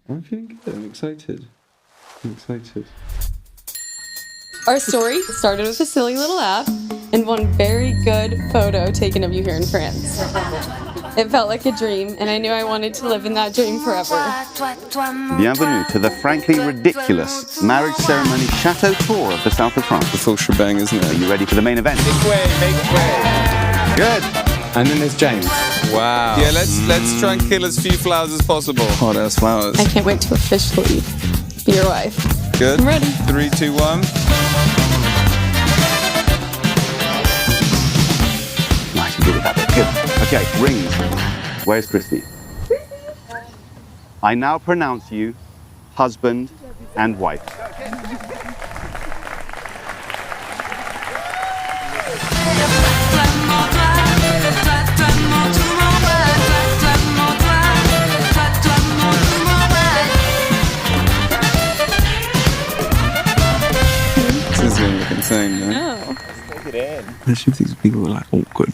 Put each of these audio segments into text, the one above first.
I'm feeling good. I'm excited. Our story started with a silly little app and one very good photo taken of you here in France. It felt like a dream, and I knew I wanted to live in that dream forever. Bienvenue to the frankly ridiculous marriage ceremony chateau tour of the south of France. The full shebang, isn't it? Are you ready for the main event? Make way. Good. And then there's James. Wow. Yeah, let's try and kill as few flowers as possible. Hot ass flowers. I can't wait to officially be your wife. Good. I'm ready. 3, 2, 1. Nice, you did it that bit. Good. Okay, rings. Where's Christy? I now pronounce you husband and wife. This is going to look insane, man. No. Especially if these people are like awkward.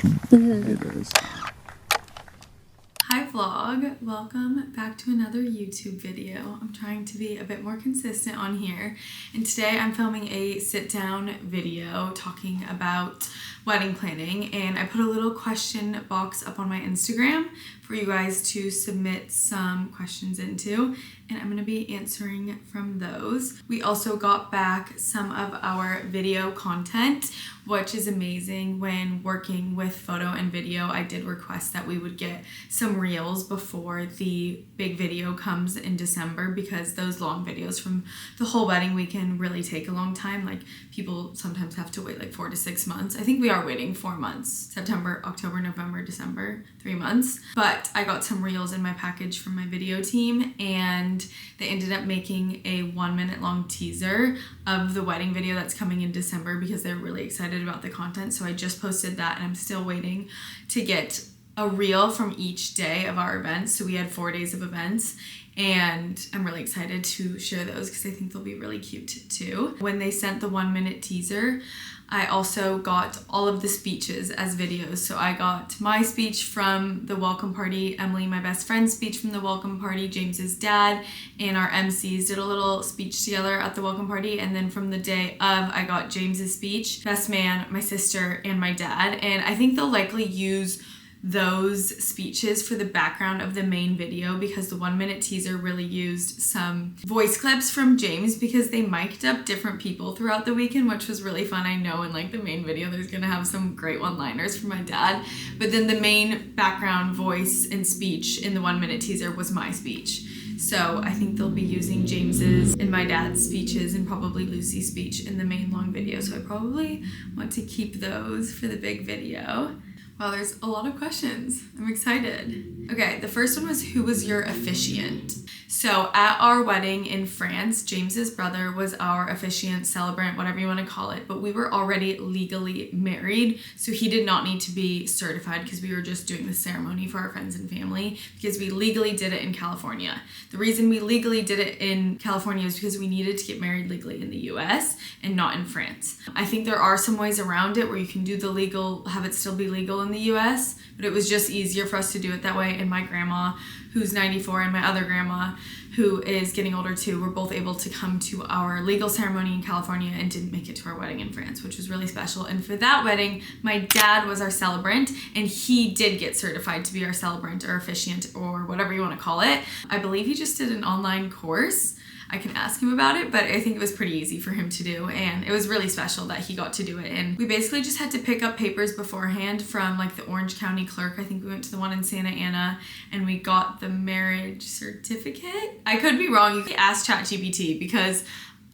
Hi vlog, welcome back to another YouTube video. I'm trying to be a bit more consistent on here, and today I'm filming a sit down video talking about wedding planning, and I put a little question box up on my Instagram for you guys to submit some questions into, and I'm going to be answering from those. We also got back some of our video content, which is amazing. When working with photo and video, I did request that we would get some reels before the big video comes in December, because those long videos from the whole wedding weekend really take a long time. Like, people sometimes have to wait like 4 to 6 months. I think we are waiting 4 months, September, October, November, December, 3 months. But I got some reels in my package from my video team, and they ended up making a 1 minute long teaser of the wedding video that's coming in December, because they're really excited about the content. So I just posted that, and I'm still waiting to get a reel from each day of our events. So we had 4 days of events, and I'm really excited to share those because I think they'll be really cute too. When they sent the 1 minute teaser, I also got all of the speeches as videos. So I got my speech from the welcome party, Emily, my best friend's speech from the welcome party, James's dad, and our MCs did a little speech together at the welcome party. And then from the day of, I got James's speech, best man, my sister, and my dad. And I think they'll likely use those speeches for the background of the main video, because the 1 minute teaser really used some voice clips from James, because they mic'd up different people throughout the weekend, which was really fun. I know in like the main video there's gonna have some great one-liners from my dad, but then the main background voice and speech in the 1 minute teaser was my speech. So I think they'll be using James's and my dad's speeches and probably Lucy's speech in the main long video. So I probably want to keep those for the big video. Wow, there's a lot of questions. I'm excited. Okay, the first one was, who was your officiant? So at our wedding in France, James's brother was our officiant, celebrant, whatever you want to call it, but we were already legally married, so he did not need to be certified, because we were just doing the ceremony for our friends and family, because we legally did it in California. The reason we legally did it in California is because we needed to get married legally in the US and not in France. I think there are some ways around it where you can do the legal, have it still be legal in the US, but it was just easier for us to do it that way. And my grandma, who's 94, and my other grandma, who is getting older too, were both able to come to our legal ceremony in California and didn't make it to our wedding in France, which was really special. And for that wedding, my dad was our celebrant, and he did get certified to be our celebrant or officiant or whatever you want to call it. I believe he just did an online course. I can ask him about it, but I think it was pretty easy for him to do, and it was really special that he got to do it. And we basically just had to pick up papers beforehand from like the Orange County clerk. I think we went to the one in Santa Ana, and we got the marriage certificate. I could be wrong. You can ask ChatGPT, because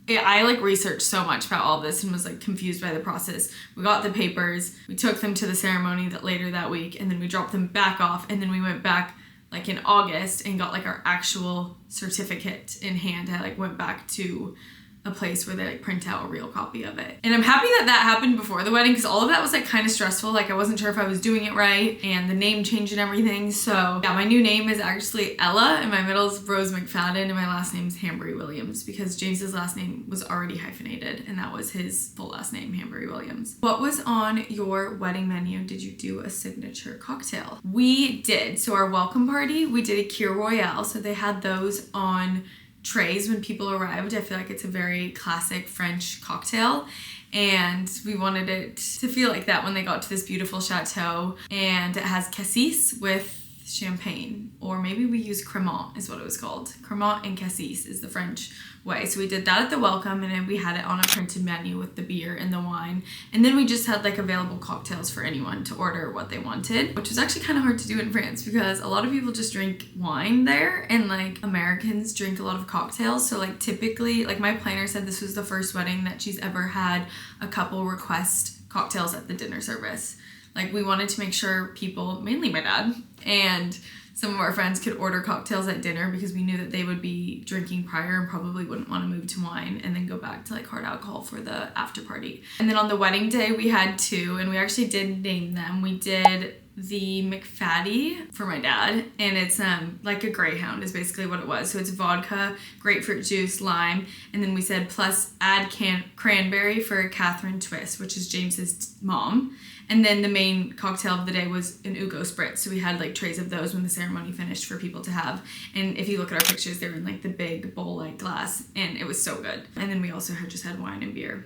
I like researched so much about all this and was like confused by the process. We got the papers, we took them to the ceremony later that week, and then we dropped them back off, and then we went back like in August and got like our actual certificate in hand. I like went back to a place where they like print out a real copy of it. And I'm happy that that happened before the wedding, because all of that was like kind of stressful. Like I wasn't sure if I was doing it right, and the name change and everything. So yeah, my new name is actually Ella, and my middle is Rose McFadin, and my last name is Hambury Williams, because James's last name was already hyphenated, and that was his full last name, Hambury Williams. What was on your wedding menu? Did you do a signature cocktail? We did. So our welcome party, we did a Kir Royale. So they had those on trays when people arrived. I feel like it's a very classic French cocktail, and we wanted it to feel like that when they got to this beautiful chateau. And it has cassis with champagne, or maybe we use Crème is what it was called. Crème and cassis is the French way. So we did that at the welcome, and then we had it on a printed menu with the beer and the wine. And then we just had like available cocktails for anyone to order what they wanted, which was actually kind of hard to do in France because a lot of people just drink wine there, and like Americans drink a lot of cocktails. So like typically, like my planner said this was the first wedding that she's ever had a couple request cocktails at the dinner service. Like we wanted to make sure people, mainly my dad and some of our friends, could order cocktails at dinner, because we knew that they would be drinking prior and probably wouldn't want to move to wine and then go back to like hard alcohol for the after party. And then on the wedding day we had two, and we actually did name them. We did the McFadin for my dad, and it's like a Greyhound is basically what it was. So it's vodka, grapefruit juice, lime, and then we said plus add cranberry for Catherine Twist, which is James's mom. And then the main cocktail of the day was an Ugo Spritz. So we had like trays of those when the ceremony finished for people to have. And if you look at our pictures, they were in like the big bowl-like glass, and it was so good. And then we also just had wine and beer.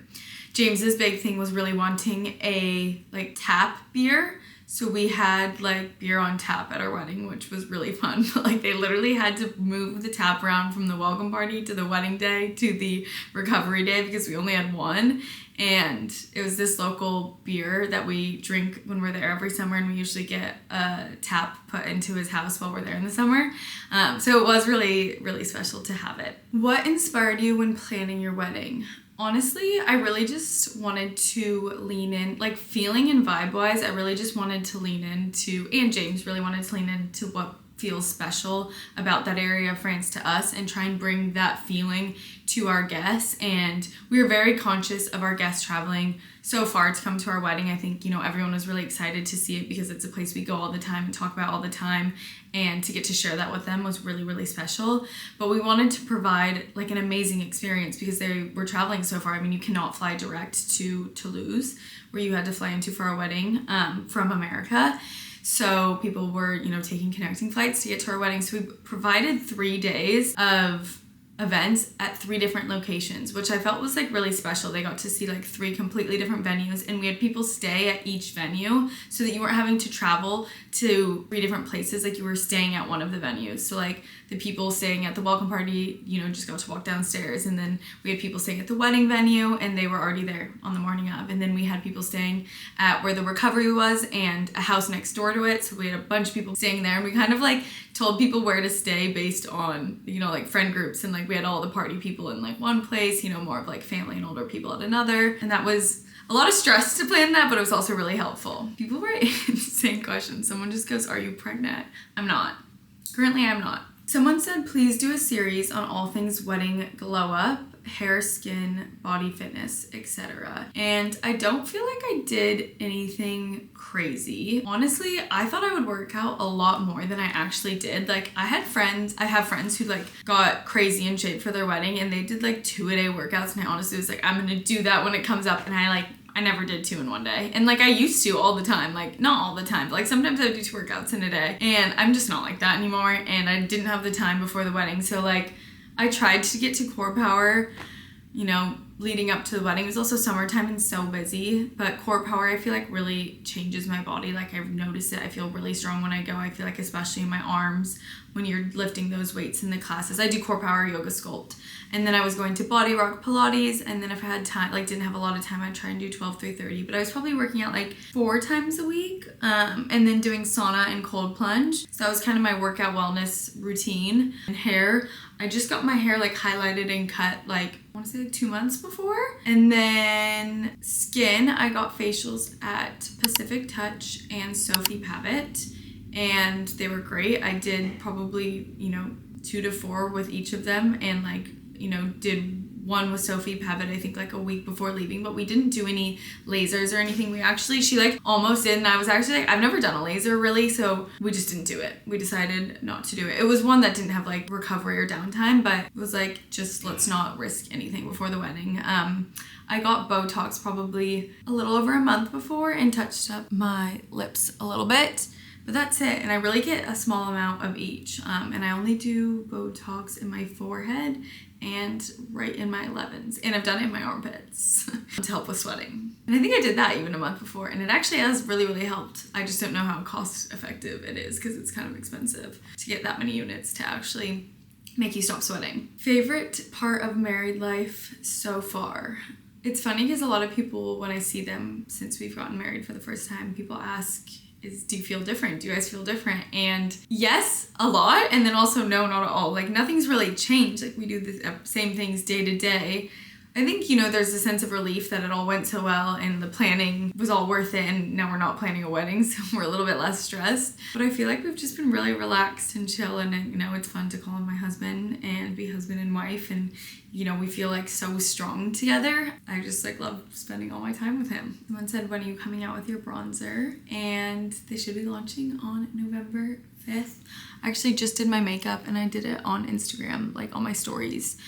James's big thing was really wanting a like tap beer. So we had like beer on tap at our wedding, which was really fun. But like they literally had to move the tap around from the welcome party to the wedding day to the recovery day because we only had one. And it was this local beer that we drink when we're there every summer, and we usually get a tap put into his house while we're there in the summer. So it was really, really special to have it. What inspired you when planning your wedding? Honestly, I really just wanted to lean in, like feeling and vibe-wise, I really just wanted to lean into, and James really wanted to lean into what feels special about that area of France to us, and try and bring that feeling to our guests. And we were very conscious of our guests traveling so far to come to our wedding. I think, you know, everyone was really excited to see it because it's a place we go all the time and talk about all the time, and to get to share that with them was really, really special. But we wanted to provide like an amazing experience because they were traveling so far. I mean, you cannot fly direct to Toulouse, where you had to fly into for our wedding from America. So people were, you know, taking connecting flights to get to our wedding. So we provided 3 days of events at 3 different locations, which I felt was like really special. They got to see like 3 completely different venues, and we had people stay at each venue so that you weren't having to travel to 3 different places. Like you were staying at one of the venues. So like the people staying at the welcome party, you know, just got to walk downstairs, and then we had people staying at the wedding venue, and they were already there on the morning of. And then we had people staying at where the recovery was and a house next door to it. So we had a bunch of people staying there, and we kind of like told people where to stay based on, you know, like friend groups. And like we had all the party people in like one place, you know, more of like family and older people at another. And that was a lot of stress to plan that, but it was also really helpful. People were insane questions. Someone just goes, "Are you pregnant?" I'm not. Currently, I'm not. Someone said, please do a series on all things wedding glow up, hair, skin, body fitness, etc. And I don't feel like I did anything crazy. Honestly, I thought I would work out a lot more than I actually did. Like I have friends who like got crazy in shape for their wedding, and they did like 2-a-day workouts, and I honestly was like, I'm gonna do that when it comes up. And I never did 2 in one day. And like I used to all the time, like not all the time, but like sometimes I would do 2 workouts in a day, and I'm just not like that anymore. And I didn't have the time before the wedding. So like I tried to get to core power, you know, leading up to the wedding. It was also summertime and so busy, but core power I feel like really changes my body. Like I've noticed it. I feel really strong when I go. I feel like especially in my arms when you're lifting those weights in the classes. I do core power, yoga, sculpt. And then I was going to body rock Pilates, and then if I had time, like didn't have a lot of time, I'd try and do 12 through 30, but I was probably working out like 4 times a week, and then doing sauna and cold plunge. So that was kind of my workout wellness routine. And hair, I just got my hair like highlighted and cut like, I want to say like 2 months before. And then skin, I got facials at Pacific Touch and Sophie Pavitt, and they were great. I did probably, you know, 2 to 4 with each of them, and like, you know, did one with Sophie Pevit, I think like a week before leaving, but we didn't do any lasers or anything. She like almost did, and I was actually like, I've never done a laser really, so we just didn't do it. We decided not to do it. It was one that didn't have like recovery or downtime, but it was like, just let's not risk anything before the wedding. I got Botox probably a little over a month before and touched up my lips a little bit. But that's it, and I really get a small amount of each. And I only do Botox in my forehead and right in my 11s. And I've done it in my armpits to help with sweating. And I think I did that even a month before, and it actually has really, really helped. I just don't know how cost effective it is because it's kind of expensive to get that many units to actually make you stop sweating. Favorite part of married life so far? It's funny because a lot of people, when I see them since we've gotten married for the first time, people ask, do you feel different? Do you guys feel different? And yes, a lot. And then also no, not at all. Like nothing's really changed. Like we do the same things day to day. I think, you know, there's a sense of relief that it all went so well and the planning was all worth it, and now we're not planning a wedding, so we're a little bit less stressed. But I feel like we've just been really relaxed and chill, and you know, it's fun to call him my husband and be husband and wife, and you know, we feel like so strong together. I just like love spending all my time with him. Someone said, when are you coming out with your bronzer? And they should be launching on November 5th. I actually just did my makeup and I did it on Instagram, like on my stories,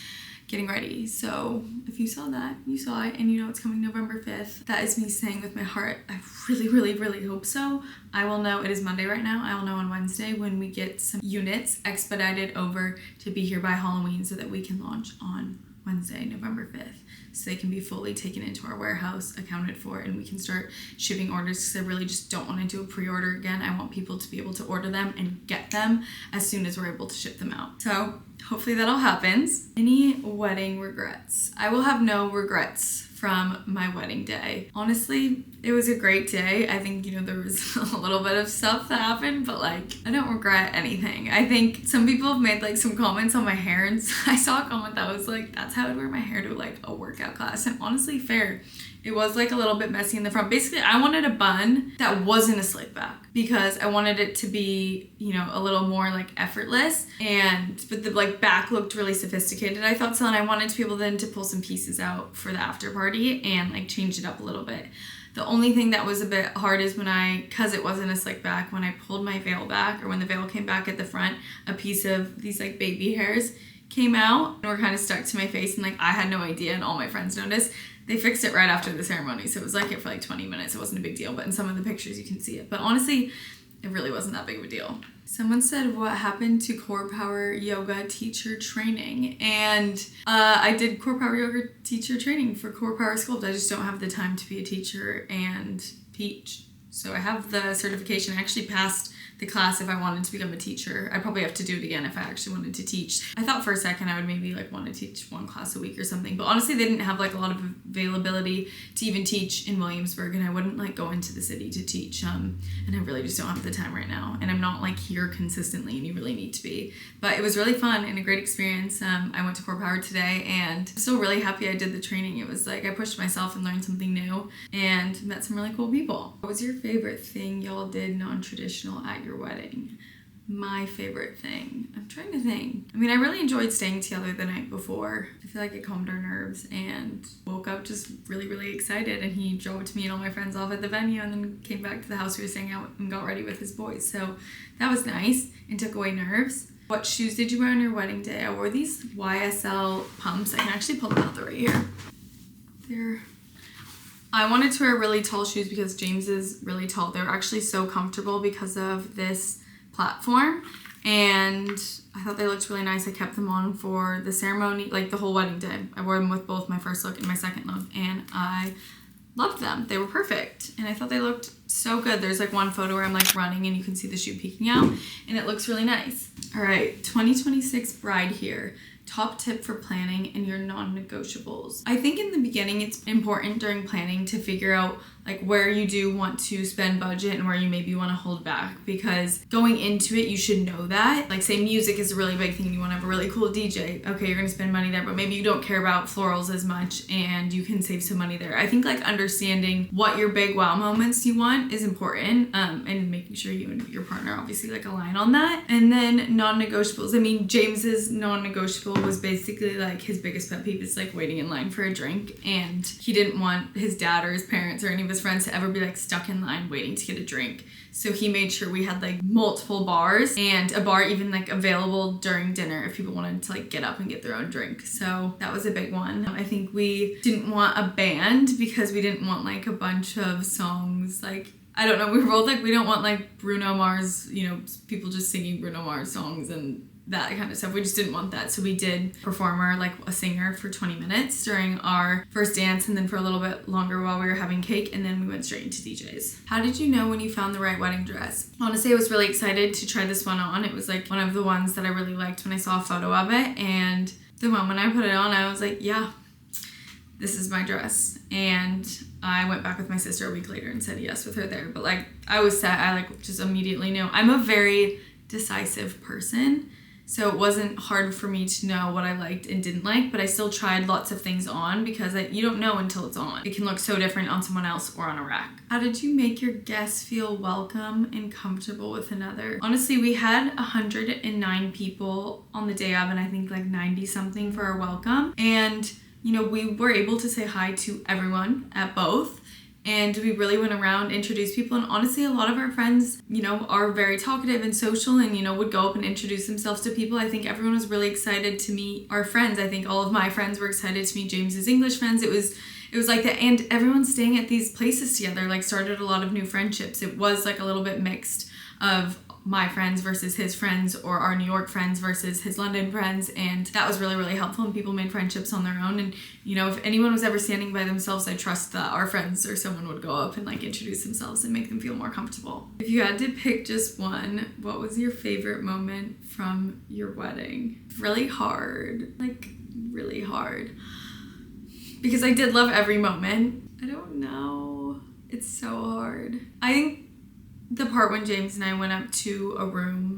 getting ready. So if you saw that, you saw it, and you know it's coming November 5th. That is me saying with my heart, I really, really, really hope so. I will know, it is Monday right now, I will know on Wednesday when we get some units expedited over to be here by Halloween so that we can launch on Wednesday, November 5th. So they can be fully taken into our warehouse, accounted for, and we can start shipping orders, because I really just don't want to do a pre-order again. I want people to be able to order them and get them as soon as we're able to ship them out. So hopefully that all happens. Any wedding regrets? I will have no regrets from my wedding day. Honestly, it was a great day. I think, you know, there was a little bit of stuff that happened, but like, I don't regret anything. I think some people have made like some comments on my hair, and I saw a comment that was like, that's how I'd wear my hair to like a workout class. And honestly, fair. It was like a little bit messy in the front. Basically, I wanted a bun that wasn't a slick back because I wanted it to be, you know, a little more like effortless, but the like back looked really sophisticated, I thought so, and I wanted to be able then to pull some pieces out for the after party and like change it up a little bit. The only thing that was a bit hard is because it wasn't a slick back, when I pulled my veil back, or when the veil came back at the front, a piece of these like baby hairs came out and were kind of stuck to my face, and like I had no idea, and all my friends noticed. They fixed it right after the ceremony, so it was like it for like 20 minutes. It wasn't a big deal, but in some of the pictures you can see it. But honestly, it really wasn't that big of a deal. Someone said, what happened to Core Power Yoga teacher training? And I did Core Power Yoga teacher training for Core Power Sculpt. I just don't have the time to be a teacher and teach. So I have the certification. I actually passed the class if I wanted to become a teacher. I'd probably have to do it again if I actually wanted to teach. I thought for a second I would maybe like want to teach one class a week or something, but honestly they didn't have like a lot of availability to even teach in Williamsburg, and I wouldn't like go into the city to teach, and I really just don't have the time right now, and I'm not like here consistently, and you really need to be. But it was really fun and a great experience. I went to Core Power today, and I'm still really happy I did the training. It was like I pushed myself and learned something new and met some really cool people. What was your favorite thing y'all did non-traditional at your wedding? My favorite thing, I'm trying to think. I mean, I really enjoyed staying together the night before. I feel like it calmed our nerves, and woke up just really, really excited, and he dropped me and all my friends off at the venue and then came back to the house we were staying out and got ready with his boys. So that was nice and took away nerves. What shoes did you wear on your wedding day? I wore these YSL pumps. I can actually pull them out, they're right here. I wanted to wear really tall shoes because James is really tall. They're actually so comfortable because of this platform, and I thought they looked really nice. I kept them on for the ceremony, like the whole wedding day. I wore them with both my first look and my second look, and I loved them. They were perfect, and I thought they looked so good. There's like one photo where I'm like running and you can see the shoe peeking out, and it looks really nice. All right, 2026 bride here. Top tip for planning and your non-negotiables. I think in the beginning it's important during planning to figure out like where you do want to spend budget and where you maybe want to hold back, because going into it you should know that. Like say music is a really big thing and you want to have a really cool DJ. Okay, you're gonna spend money there, but maybe you don't care about florals as much and you can save some money there. I think like understanding what your big wow moments you want is important, and making sure you and your partner obviously like align on that. And then non-negotiables. I mean, James's non-negotiable was basically like his biggest pet peeve is like waiting in line for a drink, and he didn't want his dad or his parents or any of his friends to ever be like stuck in line waiting to get a drink. So he made sure we had like multiple bars, and a bar even like available during dinner if people wanted to like get up and get their own drink. So that was a big one. I think we didn't want a band because we didn't want like a bunch of songs like, I don't know, we were both like, we don't want like Bruno Mars, you know, people just singing Bruno Mars songs and that kind of stuff. We just didn't want that. So we did performer, like a singer for 20 minutes during our first dance, and then for a little bit longer while we were having cake, and then we went straight into DJs. How did you know when you found the right wedding dress? Honestly, I was really excited to try this one on. It was like one of the ones that I really liked when I saw a photo of it, and the moment I put it on, I was like, yeah, this is my dress. And I went back with my sister a week later and said yes with her there. But like, I was set. I like just immediately knew. I'm a very decisive person, so it wasn't hard for me to know what I liked and didn't like, but I still tried lots of things on because you don't know until it's on. It can look so different on someone else or on a rack. How did you make your guests feel welcome and comfortable with another? Honestly, we had 109 people on the day of, and I think like 90 something for our welcome. And you know, we were able to say hi to everyone at both. And we really went around, introduced people, and honestly, a lot of our friends, you know, are very talkative and social and, you know, would go up and introduce themselves to people. I think everyone was really excited to meet our friends. I think all of my friends were excited to meet James's English friends. It was like that, and everyone staying at these places together, like, started a lot of new friendships. It was like a little bit mixed of my friends versus his friends, or our New York friends versus his London friends, and that was really, really helpful, and people made friendships on their own. And you know, if anyone was ever standing by themselves, I trust that our friends or someone would go up and like introduce themselves and make them feel more comfortable. If you had to pick just one, what was your favorite moment from your wedding? Really hard, like really hard, because I did love every moment. I don't know, it's so hard. I think the part when James and I went up to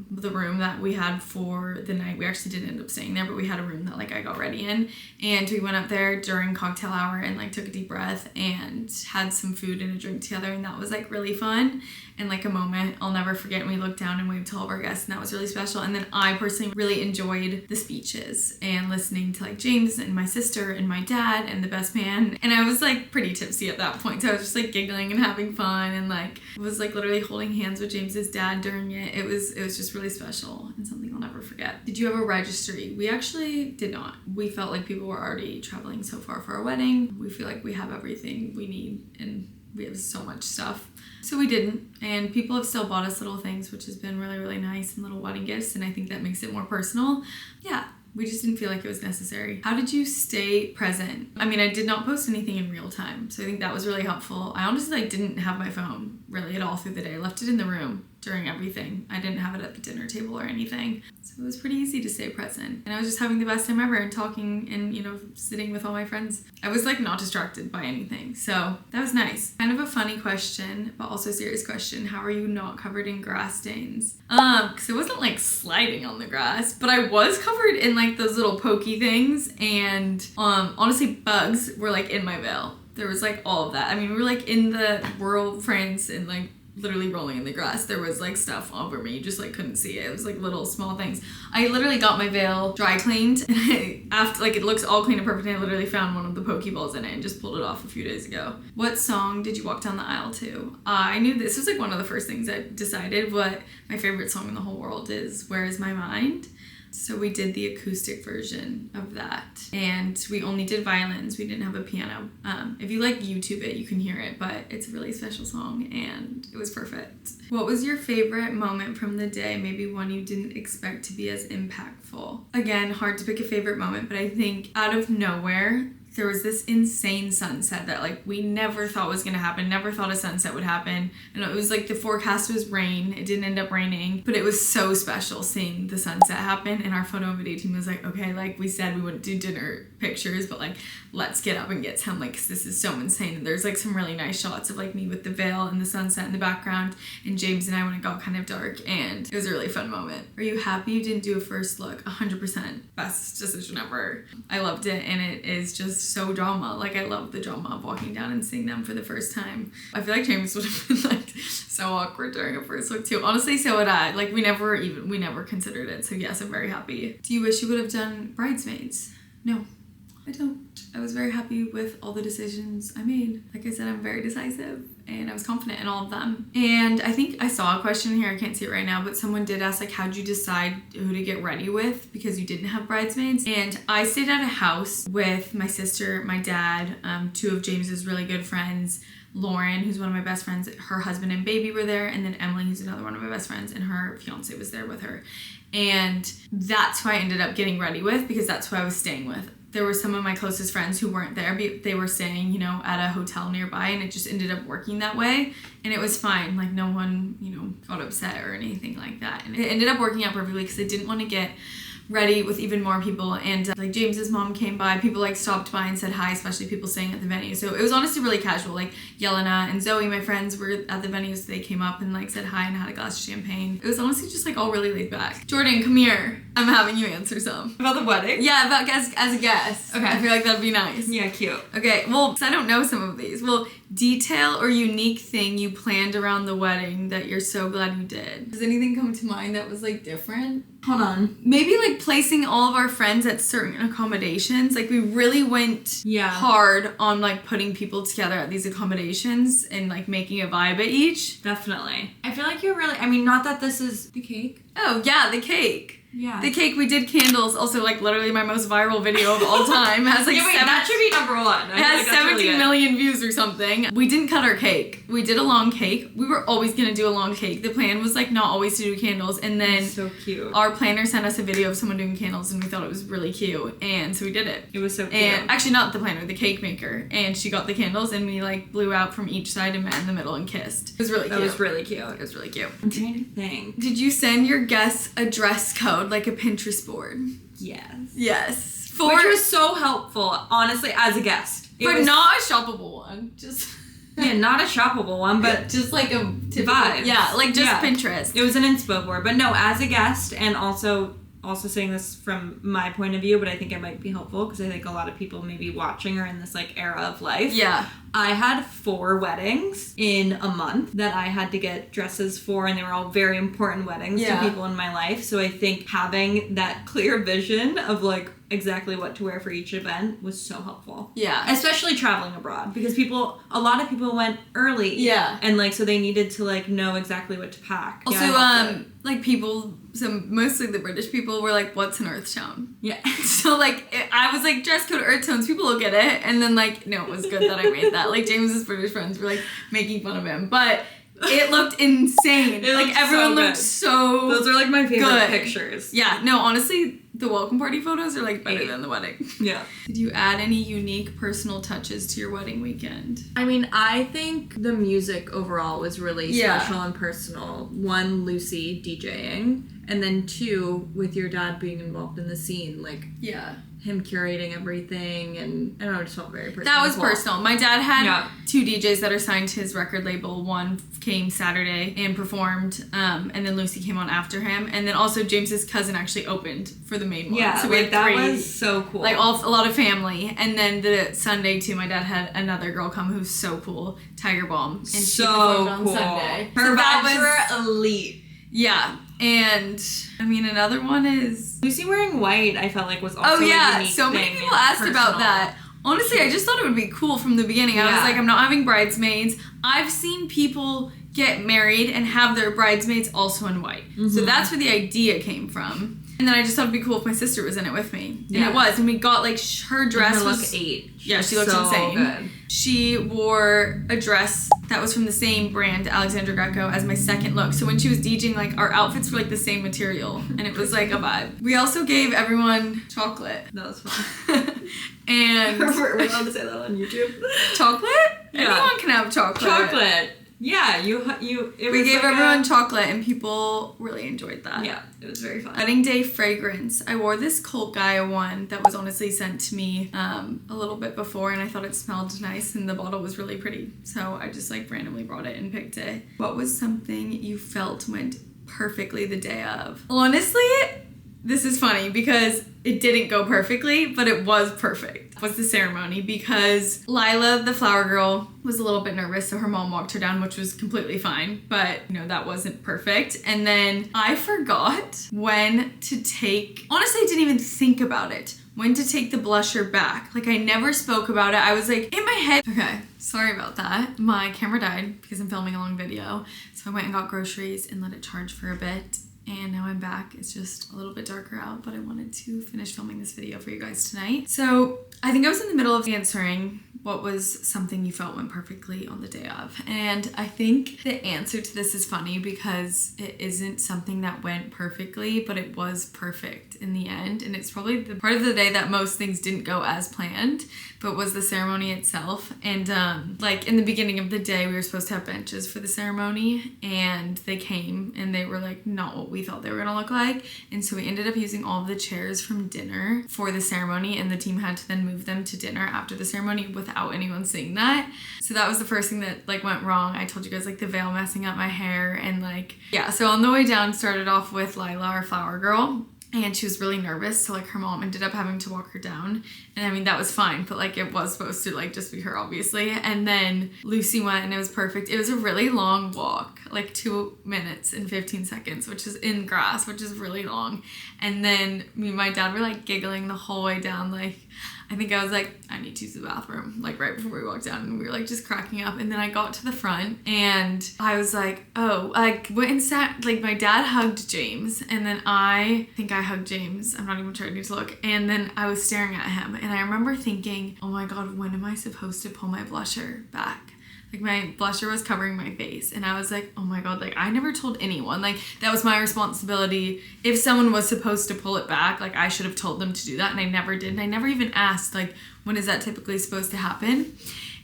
the room that we had for the night, we actually didn't end up staying there, but we had a room that like I got ready in, and we went up there during cocktail hour and like took a deep breath and had some food and a drink together, and that was like really fun and like a moment I'll never forget. And we looked down and waved to all of our guests, and that was really special. And then I personally really enjoyed the speeches and listening to like James and my sister and my dad and the best man, and I was like pretty tipsy at that point, so I was just like giggling and having fun, and like was like literally holding hands with James's dad during it. It was just really special and something I'll never forget. Did you have a registry? We actually did not. We felt like people were already traveling so far for our wedding. We feel like we have everything we need and we have so much stuff. So we didn't, and people have still bought us little things, which has been really, really nice, and little wedding gifts, and I think that makes it more personal. Yeah. We just didn't feel like it was necessary. How did you stay present? I mean, I did not post anything in real time, so I think that was really helpful. I honestly like didn't have my phone really at all through the day. I left it in the room during everything. I didn't have it at the dinner table or anything. So it was pretty easy to stay present. And I was just having the best time ever and talking and, you know, sitting with all my friends. I was like not distracted by anything. So that was nice. Kind of a funny question, but also a serious question. How are you not covered in grass stains? Because it wasn't like sliding on the grass, but I was covered in like those little pokey things, and honestly bugs were like in my veil. There was like all of that. I mean, we were like in the rural France and like literally rolling in the grass. There was like stuff over me. You just like couldn't see it. It was like little small things. I literally got my veil dry cleaned, and after like it looks all clean and perfect, and I literally found one of the pokeballs in it and just pulled it off a few days ago. What song did you walk down the aisle to? I knew this was like one of the first things I decided what my favorite song in the whole world is. Where Is My Mind? So we did the acoustic version of that, and we only did violins. We didn't have a piano. If you like YouTube it, you can hear it, but it's a really special song and it was perfect. What was your favorite moment from the day? Maybe one you didn't expect to be as impactful. Again, hard to pick a favorite moment, but I think out of nowhere, there was this insane sunset that like we never thought was gonna happen, never thought a sunset would happen. And it was like the forecast was rain. It didn't end up raining, but it was so special seeing the sunset happen. And our photo and video team was like, okay, like we said we wouldn't do dinner pictures, but like let's get up and get some, like, 'cause this is so insane. And there's like some really nice shots of like me with the veil and the sunset in the background, and James and I when it got kind of dark, and it was a really fun moment. Are you happy you didn't do a first look? 100%. Best decision ever. I loved it, and it is just just so drama. Like, I love the drama of walking down and seeing them for the first time. I feel like James would have been like so awkward during a first look too. Honestly, so would I. Like, we never considered it. So yes, I'm very happy. Do you wish you would have done Bridesmaids? No, I don't. I was very happy with all the decisions I made. Like I said, I'm very decisive and I was confident in all of them. And I think I saw a question here, I can't see it right now, but someone did ask, like, how'd you decide who to get ready with because you didn't have bridesmaids? And I stayed at a house with my sister, my dad, two of James's really good friends, Lauren, who's one of my best friends, her husband and baby were there, and then Emily, who's another one of my best friends, and her fiance was there with her. And that's who I ended up getting ready with because that's who I was staying with. There were some of my closest friends who weren't there, but they were staying, you know, at a hotel nearby, and it just ended up working that way. And it was fine. Like, no one, you know, got upset or anything like that. And it ended up working out perfectly because I didn't want to get ready with even more people, and like James's mom came by, people like stopped by and said hi, especially people staying at the venue. So it was honestly really casual. Like Yelena and Zoe, my friends, were at the venue, so they came up and like said hi and had a glass of champagne. It was honestly just like all really laid back. Jordan, come here. I'm having you answer some. About the wedding? Yeah, about as a guest. Okay. I feel like that'd be nice. Yeah, cute. Okay, well, 'cause I don't know some of these. Well, detail or unique thing you planned around the wedding that you're so glad you did. Does anything come to mind that was like different? Hold on. Maybe like placing all of our friends at certain accommodations. Like, we really went Yeah. hard on like putting people together at these accommodations and like making a vibe at each. Definitely. I feel like you're really, I mean, not that this is the cake. Oh yeah, the cake. Yeah. The cake, we did candles. Also, like, literally my most viral video of all time. Has like yeah, wait, that should be number one. It has 17 million views or something. We didn't cut our cake. We did a long cake. We were always gonna do a long cake. The plan was like not always to do candles, and then So cute. our planner sent us a video of someone doing candles, and we thought it was really cute, and so we did it. It was so cute. And actually, not the planner, the cake maker, and she got the candles, and we like blew out from each side and met in the middle and kissed. It was really cute. That was really cute. It was really cute. I'm trying to think. Did you send your guests a dress code, like a Pinterest board? Yes. Yes. Which was so helpful, honestly, as a guest. But not a shoppable one. Just yeah, not a shoppable one, but just like a vibes. Yeah, like just Yeah. Pinterest. It was an inspo board, but no, as a guest, and also saying this from my point of view, but I think it might be helpful because I think a lot of people maybe watching are in this like era of life. Yeah. I had 4 weddings in a month that I had to get dresses for, and they were all very important weddings to people in my life. So I think having that clear vision of like exactly what to wear for each event was so helpful. Yeah. Especially traveling abroad, because a lot of people went early. Yeah. And like, so they needed to like know exactly what to pack. Also, like people, so mostly the British people were like, what's an earth tone? Yeah. So like, I was like, dress code earth tones, people will get it. And then like, no, it was good that I made that. Like, James's British friends were like making fun of him. But it looked insane. It like, looked everyone so good. looked so Those are like my favorite good pictures. Yeah, no, honestly, the welcome party photos are like better than the wedding. Yeah. Did you add any unique personal touches to your wedding weekend? I mean, I think the music overall was really special and personal. 1, Lucy DJing, and then 2, with your dad being involved in the scene, like him curating everything, and I don't know, it just felt very personal. That was personal. My dad had 2 DJs that are signed to his record label. One came Saturday and performed, and then Lucy came on after him, and then also James's cousin actually opened for the main one. Yeah, so we had 3. That was so cool. Like a lot of family, and then the Sunday too, my dad had another girl come who's so cool, Tiger Bomb, and she performed on Sunday. Her so vibes were elite. Yeah, and I mean another one is Lucy wearing white. I felt like was also a unique so many thing people and asked personal. about that. Honestly, I just thought it would be cool from the beginning. I was like, I'm not having bridesmaids. I've seen people get married and have their bridesmaids also in white. So that's where the idea came from. And then I just thought it'd be cool if my sister was in it with me. And it was. And we got like her dress her was look 8. Yeah, she looked so insane. Good. She wore a dress that was from the same brand, Alexandra Greco, as my second look. So when she was DJing, like, our outfits were like the same material. And it was like a vibe. We also gave everyone chocolate. That was fun. And We're allowed to say that on YouTube. chocolate? Yeah. Anyone can have chocolate. Chocolate. Yeah, we We gave everyone chocolate, and people really enjoyed that. Yeah, it was very fun. Wedding day fragrance. I wore this Cult Gaia one that was honestly sent to me a little bit before, and I thought it smelled nice, and the bottle was really pretty. So I just like randomly brought it and picked it. What was something you felt went perfectly the day of? Honestly, this is funny because it didn't go perfectly, but it was perfect. Was the ceremony because Lila, the flower girl, was a little bit nervous, so her mom walked her down, which was completely fine, but you know, that wasn't perfect. And then I forgot when to take, honestly, I didn't even think about it, when to take the blusher back. Like I never spoke about it. I was like in my head, okay, sorry about that. My camera died because I'm filming a long video. So I went and got groceries and let it charge for a bit. And now I'm back. It's just a little bit darker out, but I wanted to finish filming this video for you guys tonight. So I think I was in the middle of answering what was something you felt went perfectly on the day of. And I think the answer to this is funny because it isn't something that went perfectly, but it was perfect in the end. And it's probably the part of the day that most things didn't go as planned, but was the ceremony itself. And like in the beginning of the day, we were supposed to have benches for the ceremony, and they came and they were like not what we thought they were gonna look like. And so we ended up using all of the chairs from dinner for the ceremony, and the team had to then move them to dinner after the ceremony without anyone seeing that. So that was the first thing that like went wrong. I told you guys like the veil messing up my hair, and like, yeah. So on the way down, started off with Lila, our flower girl, and she was really nervous, so like her mom ended up having to walk her down. And I mean, that was fine, but like it was supposed to like just be her, obviously. And then Lucy went and it was perfect. It was a really long walk, like 2 minutes and 15 seconds, which is in grass, which is really long. And then me and my dad were like giggling the whole way down. Like, I think I was like, I need to use the bathroom, like right before we walked down, and we were like just cracking up. And then I got to the front and I was like, oh, I went and sat, like my dad hugged James, and then I think I hugged James. I'm not even trying to look. And then I was staring at him, and I remember thinking, oh my God, when am I supposed to pull my blusher back? Like my blusher was covering my face, and I was like, oh my God, like I never told anyone. Like that was my responsibility. If someone was supposed to pull it back, like I should have told them to do that, and I never did. And I never even asked, like, when is that typically supposed to happen?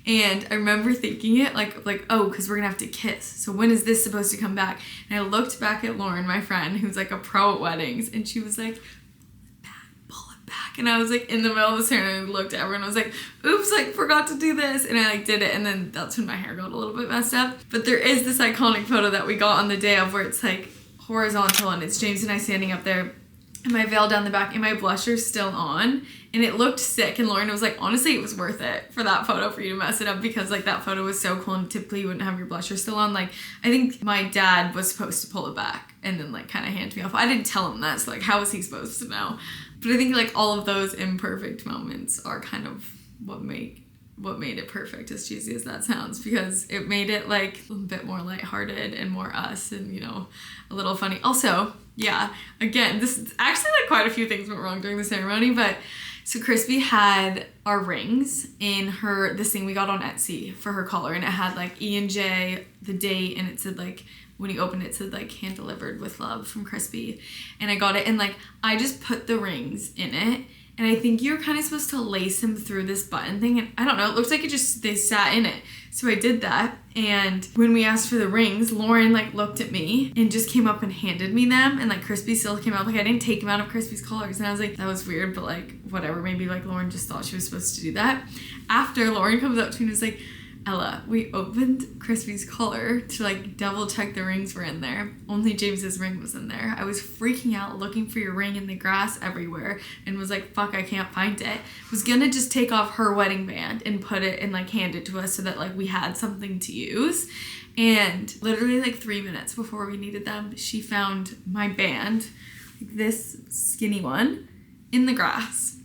And I remember thinking it like oh, because we're gonna have to kiss. So when is this supposed to come back? And I looked back at Lauren, my friend, who's like a pro at weddings, and she was like, and I was like in the middle of the ceremony and I looked at everyone and I was like, oops, like forgot to do this. And I like did it, and then that's when my hair got a little bit messed up. But there is this iconic photo that we got on the day of where it's like horizontal, and it's James and I standing up there, and my veil down the back, and my blusher's still on, and it looked sick. And Lauren was like, honestly, it was worth it for that photo for you to mess it up, because like that photo was so cool, and typically you wouldn't have your blusher still on. Like I think my dad was supposed to pull it back and then like kind of hand me off. I didn't tell him that, so like how was he supposed to know? But I think like all of those imperfect moments are kind of what made it perfect, as cheesy as that sounds, because it made it like a bit more lighthearted and more us, and you know, a little funny. Also, yeah, again, this is actually like quite a few things went wrong during the ceremony, but so Crispy had our rings in this thing we got on Etsy for her collar, and it had like E and J, the date, and it said like, when you open it, it said like hand delivered with love from Crispy. And I got it, and like I just put the rings in it, and I think you're kind of supposed to lace them through this button thing, and I don't know, it looks like they sat in it. So I did that, and when we asked for the rings, Lauren like looked at me and just came up and handed me them, and like Crispy still came out. Like I didn't take them out of Crispy's collars, and I was like, that was weird, but like whatever, maybe like Lauren just thought she was supposed to do that. After, Lauren comes up to me and was like, Ella, we opened Crispy's collar to like double check the rings were in there. Only James's ring was in there. I was freaking out looking for your ring in the grass everywhere, and was like, fuck, I can't find it. Was gonna just take off her wedding band and put it and like hand it to us so that like we had something to use. And literally like 3 minutes before we needed them, she found my band, like this skinny one, in the grass.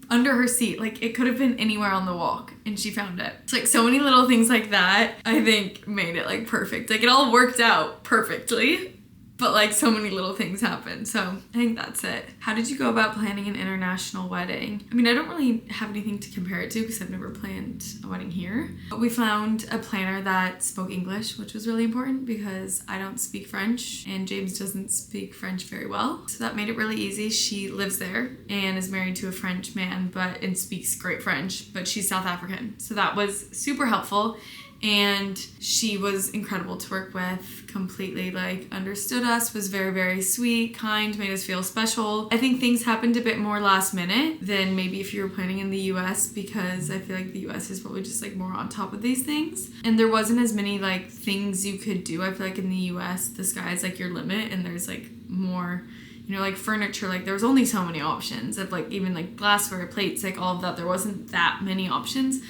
Under her seat. Like it could have been anywhere on the walk, and she found it. It's like so many little things like that I think made it like perfect. Like it all worked out perfectly, but like so many little things happened. So I think that's it. How did you go about planning an international wedding? I mean, I don't really have anything to compare it to because I've never planned a wedding here. But we found a planner that spoke English, which was really important because I don't speak French and James doesn't speak French very well. So that made it really easy. She lives there and is married to a French man and speaks great French, but she's South African. So that was super helpful. And she was incredible to work with, completely like understood us, was very, very sweet, kind, made us feel special. I think things happened a bit more last minute than maybe if you were planning in the US, because I feel like the US is probably just like more on top of these things. And there wasn't as many like things you could do. I feel like in the US, the sky is like your limit and there's like more you know, like furniture, like there was only so many options of like even like glassware, plates, like all of that. There wasn't that many options,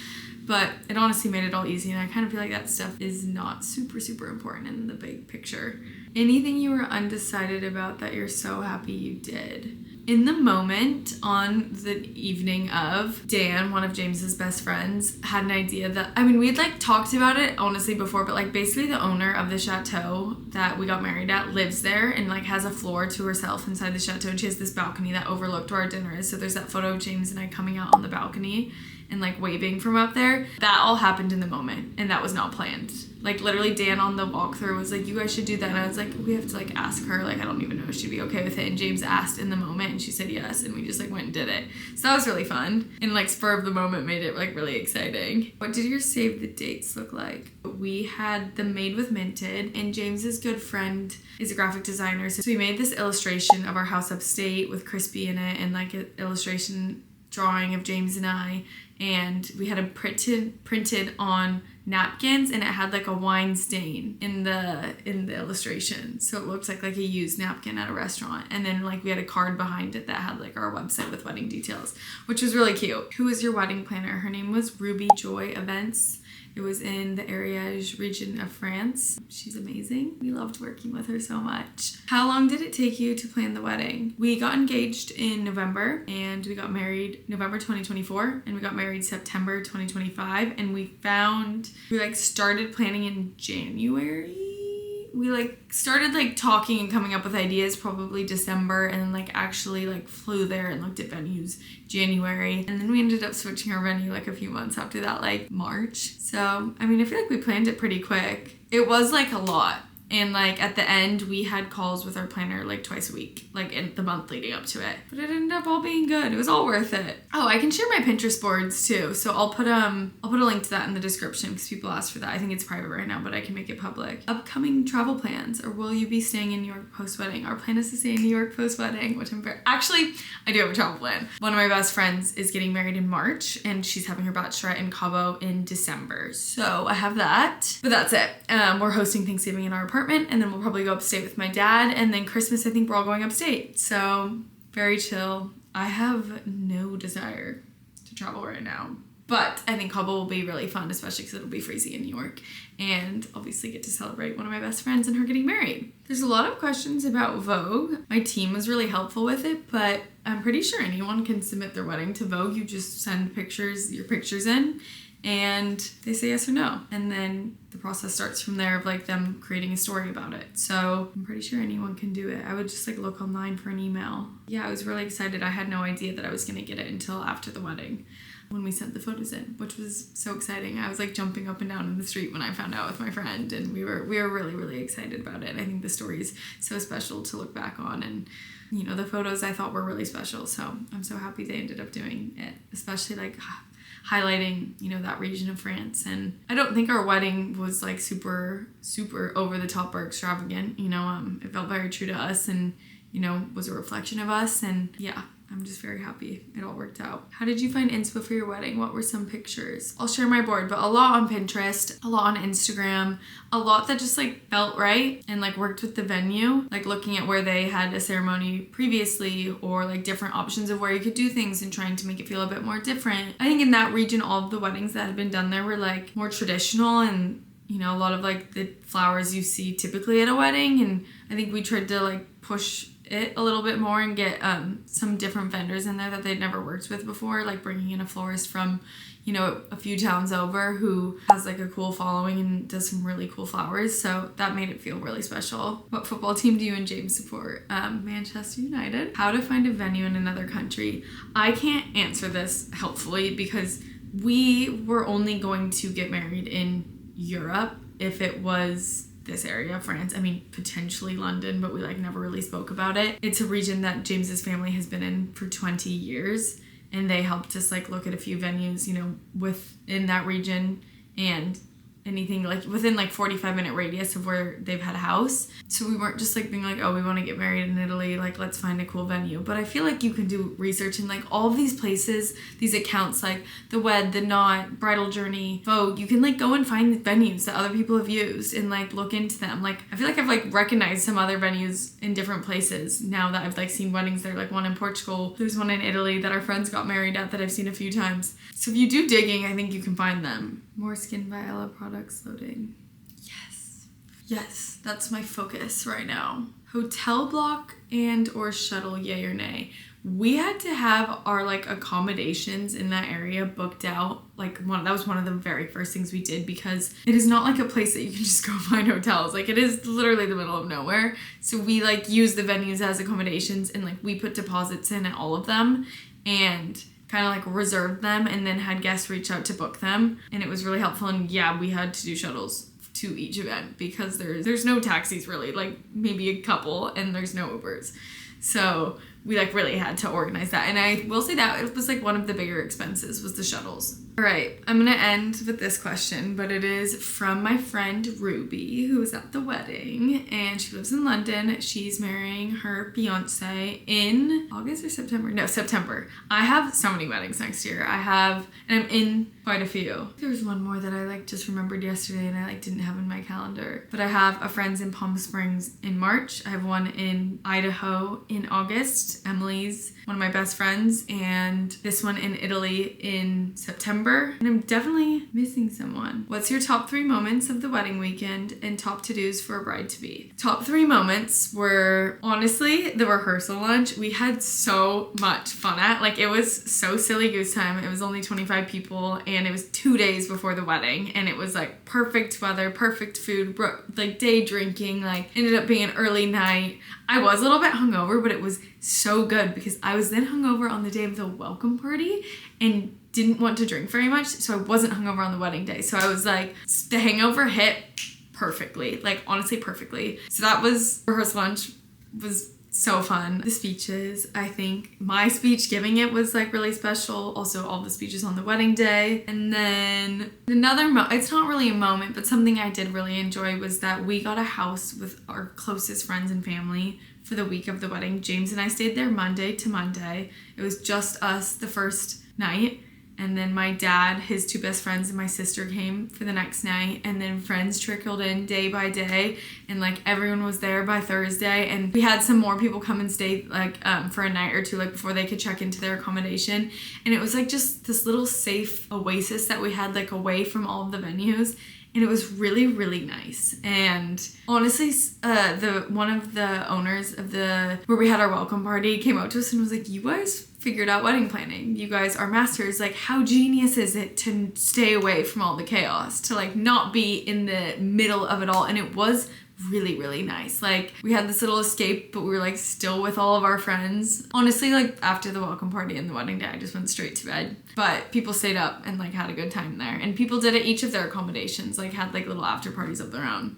but it honestly made it all easy. And I kind of feel like that stuff is not super, super important in the big picture. Anything you were undecided about that you're so happy you did? In the moment, on the evening of, Dan, one of James's best friends, had an idea that, I mean, we'd like talked about it honestly before, but like basically the owner of the chateau that we got married at lives there and like has a floor to herself inside the chateau, and she has this balcony that overlooked where our dinner is. So there's that photo of James and I coming out on the balcony and like waving from up there. That all happened in the moment, and that was not planned. Like literally Dan on the walkthrough was like, you guys should do that. And I was like, we have to like ask her. Like, I don't even know if she'd be okay with it. And James asked in the moment and she said yes. And we just like went and did it. So that was really fun. And like spur of the moment made it like really exciting. What did your save the dates look like? We had the Made with Minted, and James's good friend is a graphic designer. So we made this illustration of our house upstate with Crispy in it and like an illustration drawing of James and I. And we had it printed on napkins, and it had like a wine stain in the illustration, so it looked like a used napkin at a restaurant. And then like we had a card behind it that had like our website with wedding details, which was really cute. Who was your wedding planner? Her name was Ruby Joy Events. It was in the Ariège region of France. She's amazing. We loved working with her so much. How long did it take you to plan the wedding? We got engaged in November, and we got married November 2024, and we got married September 2025, and we started planning in January. We started talking and coming up with ideas probably December, and then actually flew there and looked at venues January, and then we ended up switching our venue a few months after that, March. So I mean, I feel like we planned it pretty quick. It was a lot. And at the end, we had calls with our planner twice a week, in the month leading up to it. But it ended up all being good. It was all worth it. Oh, I can share my Pinterest boards too. So I'll put a link to that in the description because people ask for that. I think it's private right now, but I can make it public. Upcoming travel plans, or will you be staying in New York post-wedding? Our plan is to stay in New York post-wedding, which actually, I do have a travel plan. One of my best friends is getting married in March, and she's having her bachelorette in Cabo in December. So I have that, but that's it. We're hosting Thanksgiving in our apartment, and then we'll probably go upstate with my dad, and then Christmas I think we're all going upstate. So very chill. I have no desire to travel right now, but I think Cabo will be really fun, especially because it'll be freezing in New York, and obviously get to celebrate one of my best friends and her getting married. There's a lot of questions about Vogue. My team was really helpful with it, but I'm pretty sure anyone can submit their wedding to Vogue. You just send your pictures in, and they say yes or no. And then the process starts from there of them creating a story about it. So I'm pretty sure anyone can do it. I would just look online for an email. Yeah, I was really excited. I had no idea that I was gonna get it until after the wedding when we sent the photos in, which was so exciting. I was jumping up and down in the street when I found out with my friend, and we were really, really excited about it. I think the story is so special to look back on, and the photos I thought were really special. So I'm so happy they ended up doing it, especially highlighting, that region of France. And I don't think our wedding was super, super over the top or extravagant. It felt very true to us, and, was a reflection of us. And yeah, I'm just very happy it all worked out. How did you find inspo for your wedding? What were some pictures? I'll share my board, but a lot on Pinterest, a lot on Instagram, a lot that just felt right and worked with the venue, looking at where they had a ceremony previously, or different options of where you could do things and trying to make it feel a bit more different. I think in that region, all of the weddings that had been done there were more traditional, and a lot of the flowers you see typically at a wedding. And I think we tried to push it a little bit more and get some different vendors in there that they'd never worked with before, bringing in a florist from a few towns over who has a cool following and does some really cool flowers. So that made it feel really special. What football team do you and James support? Manchester United. How to find a venue in another country? I can't answer this helpfully because we were only going to get married in Europe if it was this area, France. I mean, potentially London, but we never really spoke about it. It's a region that James's family has been in for 20 years, and they helped us look at a few venues, within that region. And anything like within like 45-minute radius of where they've had a house. So we weren't just like being like, oh, we want to get married in Italy, like let's find a cool venue. But I feel like you can do research in like all of these places, these accounts like The Wed, The Knot, Bridal Journey, Vogue. You can like go and find venues that other people have used and like look into them. Like I feel like I've like recognized some other venues in different places now that I've like seen weddings there, like one in Portugal. There's one in Italy that our friends got married at that I've seen a few times. So if you do digging, I think you can find them. More Skin by Ella products loading. Yes, that's my focus right now. Hotel block and or shuttle, yay or nay. We had to have our like accommodations in that area booked out. Like that was one of the very first things we did, because it is not like a place that you can just go find hotels. Like it is literally the middle of nowhere. So we like use the venues as accommodations, and like we put deposits in at all of them and kind of like reserved them, and then had guests reach out to book them. And it was really helpful. And yeah, we had to do shuttles to each event because there's no taxis really, like maybe a couple, and there's no Ubers. So we like really had to organize that. And I will say that it was like one of the bigger expenses was the shuttles. All right, I'm gonna end with this question, but it is from my friend Ruby, who was at the wedding, and she lives in London. She's marrying her fiance in August or September? No, September. I have so many weddings next year. and I'm in quite a few. There was one more that I like just remembered yesterday and I like didn't have in my calendar. But I have a friend's in Palm Springs in March. I have one in Idaho in August. Emily's one of my best friends, and this one in Italy in September. And I'm definitely missing someone. What's your top 3 moments of the wedding weekend and top to-dos for a bride-to-be? Top 3 moments were honestly the rehearsal lunch. We had so much fun at. Like it was so silly goose time. It was only 25 people and it was 2 days before the wedding, and it was like perfect weather, perfect food, like day drinking, like ended up being an early night. I was a little bit hungover, but it was so good because I was then hungover on the day of the welcome party and didn't want to drink very much, so I wasn't hungover on the wedding day. So I was like, the hangover hit perfectly, like honestly perfectly. So that was rehearsal lunch, was so fun. The speeches, I think my speech giving it was like really special. Also all the speeches on the wedding day. And then another it's not really a moment, but something I did really enjoy was that we got a house with our closest friends and family for the week of the wedding. James and I stayed there Monday to Monday. It was just us the first night. And then my dad, his 2 best friends, and my sister came for the next night. And then friends trickled in day by day. And like everyone was there by Thursday. And we had some more people come and stay like for a night or 2 like before they could check into their accommodation. And it was like just this little safe oasis that we had like away from all of the venues. And it was really, really nice. And honestly, one of the owners of where we had our welcome party came up to us and was like, you guys figured out wedding planning. You guys are masters. Like, how genius is it to stay away from all the chaos, to like not be in the middle of it all? And it was really, really nice. Like we had this little escape, but we were like still with all of our friends. Honestly, like after the welcome party and the wedding day, I just went straight to bed. But people stayed up and like had a good time there. And people did at each of their accommodations, like had like little after parties of their own.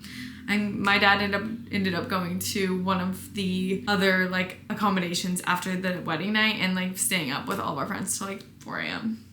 And my dad ended up going to one of the other like accommodations after the wedding night and like staying up with all of our friends till like 4 a.m.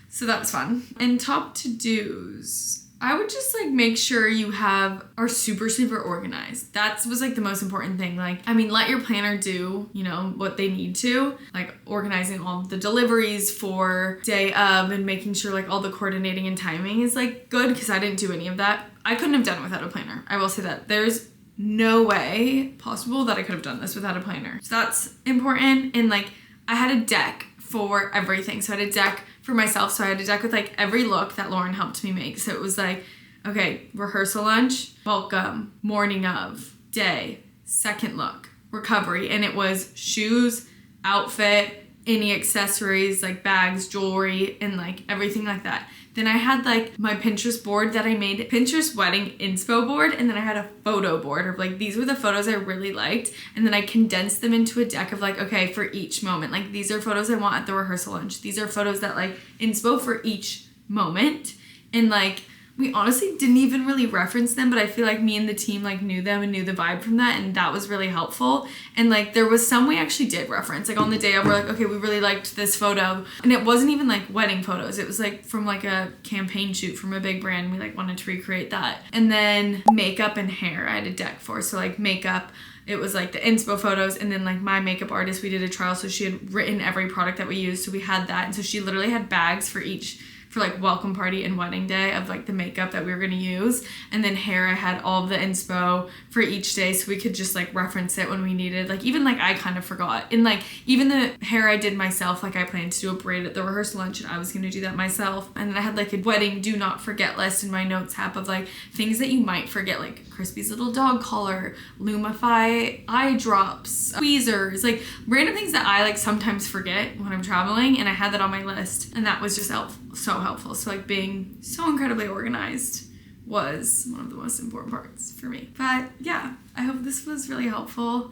So that was fun. And top to-dos, I would just like make sure you are super, super organized. That was like the most important thing. Like, I mean, let your planner do, what they need to, like organizing all the deliveries for day of and making sure like all the coordinating and timing is like good, because I didn't do any of that. I couldn't have done it without a planner. I will say that. There's no way possible that I could have done this without a planner. So that's important. And like, I had a deck for everything. So I had a deck for myself. So I had a deck with like every look that Lauren helped me make. So it was like, okay, rehearsal lunch, welcome, morning of, day, second look, recovery. And it was shoes, outfit, any accessories, like bags, jewelry, and like everything like that. Then I had like my Pinterest board that I made, Pinterest wedding inspo board. And then I had a photo board of like, these were the photos I really liked. And then I condensed them into a deck of like, okay, for each moment, like these are photos I want at the rehearsal lunch. These are photos that like inspo for each moment. And like, we honestly didn't even really reference them, but I feel like me and the team like knew them and knew the vibe from that, and that was really helpful. And like there was some we actually did reference, like on the day of, we're like, okay, we really liked this photo, and it wasn't even like wedding photos, it was like from like a campaign shoot from a big brand. We like wanted to recreate that. And then makeup and hair I had a deck for. So like makeup, it was like the inspo photos, and then like my makeup artist, we did a trial, so she had written every product that we used, so we had that. And so she literally had bags for each, for like welcome party and wedding day, of like the makeup that we were gonna use. And then hair, I had all of the inspo for each day, so we could just like reference it when we needed. Like even like I kind of forgot, and like even the hair I did myself, like I planned to do a braid at the rehearsal lunch and I was gonna do that myself. And then I had like a wedding do not forget list in my notes app of like things that you might forget, like Crispy's little dog collar, Lumify eye drops, tweezers, like random things that I like sometimes forget when I'm traveling, and I had that on my list, and that was just so helpful. So like being so incredibly organized was one of the most important parts for me. But yeah, I hope this was really helpful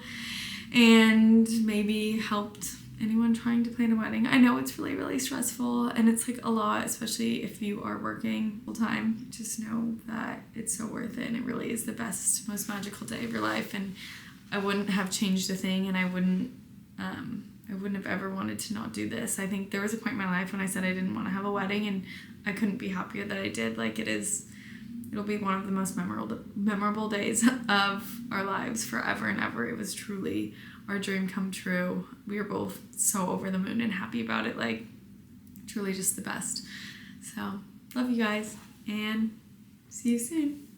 and maybe helped anyone trying to plan a wedding. I know it's really, really stressful, and it's like a lot, especially if you are working full time. Just know that it's so worth it, and it really is the best, most magical day of your life. And I wouldn't have changed a thing, and I wouldn't have ever wanted to not do this. I think there was a point in my life when I said I didn't want to have a wedding, and I couldn't be happier that I did. Like it'll be one of the most memorable days of our lives forever and ever. It was truly our dream come true. We were both so over the moon and happy about it. Like truly just the best. So love you guys, and see you soon.